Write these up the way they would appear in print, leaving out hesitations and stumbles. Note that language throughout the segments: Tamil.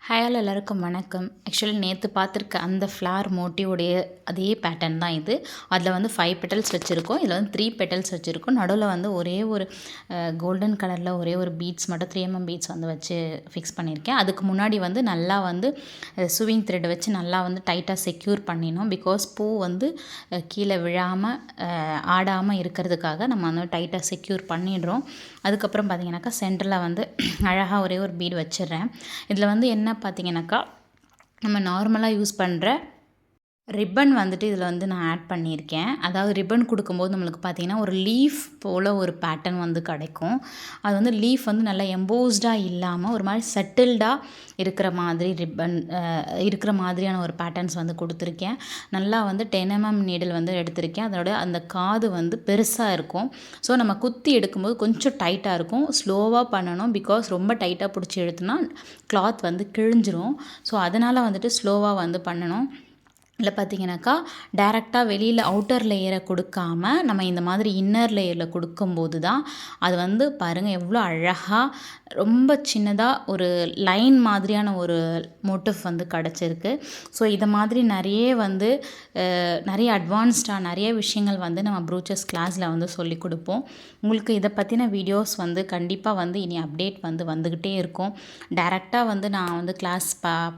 ஹாய் ஆல் எல்லாருக்கும் வணக்கம். ஆக்சுவலி நேற்று பார்த்துருக்க அந்த ஃப்ளார் மோட்டிவோடைய அதே பேட்டர்ன் தான் இது. அதில் வந்து 5 பெட்டல்ஸ் வச்சுருக்கோம். இதில் வந்து 3 பெட்டல்ஸ் வச்சுருக்கோம். நடுவில் வந்து ஒரே ஒரு கோல்டன் கலரில் ஒரே ஒரு பீட்ஸ் மட்டும் 3mm பீட்ஸ் வந்து வச்சு ஃபிக்ஸ் பண்ணியிருக்கேன். அதுக்கு முன்னாடி வந்து நல்லா வந்து சுவிங் த்ரெட் வச்சு நல்லா வந்து டைட்டாக செக்யூர் பண்ணினோம். பிகாஸ் பூ வந்து கீழே விழாமல் ஆடாமல் இருக்கிறதுக்காக நம்ம வந்து டைட்டாக செக்யூர் பண்ணிடுறோம். அதுக்கப்புறம் பார்த்திங்கனாக்கா சென்டரில் வந்து அழகாக ஒரே ஒரு பீடு வச்சிடுறேன். இதில் வந்து என்ன பார்த்திங்கனாக்கா நம்ம நார்மலாக யூஸ் பண்ணுற ரிப்பன் வந்துட்டு இதில் வந்து நான் ஆட் பண்ணியிருக்கேன். அதாவது ரிப்பன் கொடுக்கும்போது நம்மளுக்கு பார்த்திங்கன்னா ஒரு லீஃப் போல் ஒரு பேட்டர்ன் வந்து கிடைக்கும். அது வந்து லீஃப் வந்து நல்லா எம்போஸ்டாக இல்லாமல் ஒரு மாதிரி செட்டில்டாக இருக்கிற மாதிரி ரிப்பன் இருக்கிற மாதிரியான ஒரு பேட்டர்ன்ஸ் வந்து கொடுத்துருக்கேன். நல்லா வந்து 10mm நீடில் வந்து எடுத்திருக்கேன். அதோட அந்த காது வந்து பெருசாக இருக்கும். ஸோ நம்ம குத்தி எடுக்கும்போது கொஞ்சம் டைட்டாக இருக்கும். ஸ்லோவாக பண்ணணும். பிகாஸ் ரொம்ப டைட்டாக பிடிச்சி எடுத்தோன்னா கிளாத் வந்து கிழிஞ்சிரும். ஸோ அதனால் வந்துட்டு ஸ்லோவாக வந்து பண்ணணும். இல்லை பார்த்திங்கனாக்கா டைரெக்டாக வெளியில் அவுட்டர் லேயரை கொடுக்காம நம்ம இந்த மாதிரி இன்னர் லேயரில் கொடுக்கும்போது தான் அது வந்து பாருங்கள் எவ்வளோ அழகாக ரொம்ப சின்னதாக ஒரு லைன் மாதிரியான ஒரு மோட்டிவ் வந்து கிடச்சிருக்கு. ஸோ இதை மாதிரி நிறைய அட்வான்ஸ்டாக நிறைய விஷயங்கள் வந்து நம்ம ப்ரூச்சஸ் கிளாஸில் வந்து சொல்லி கொடுப்போம். உங்களுக்கு இதை பற்றின வீடியோஸ் வந்து கண்டிப்பாக வந்து இனி அப்டேட் வந்து வந்துக்கிட்டே இருக்கும். டைரெக்டாக வந்து நான் வந்து கிளாஸ்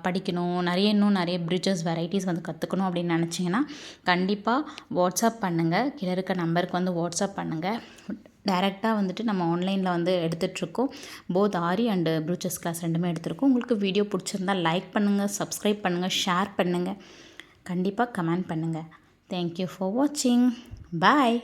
படிக்கணும், இன்னும் நிறைய ப்ரூச்சஸ் வெரைட்டிஸ் வந்து கற்றுக்கணும் அப்படின்னு நினச்சிங்கன்னா கண்டிப்பாக வாட்ஸ்அப் பண்ணுங்கள். கீழே இருக்க நம்பருக்கு வந்து வாட்ஸ்அப் பண்ணுங்கள். டைரெக்டாக வந்துட்டு நம்ம ஆன்லைனில் வந்து எடுத்துகிட்ருக்கோம். Both aari and brooches class ரெண்டுமே எடுத்துருக்கோம். உங்களுக்கு வீடியோ பிடிச்சிருந்தால் லைக் பண்ணுங்கள், சப்ஸ்கிரைப் பண்ணுங்கள், ஷேர் பண்ணுங்கள், கண்டிப்பாக கமெண்ட் பண்ணுங்கள். தேங்க்யூ ஃபார் வாட்சிங். பாய்.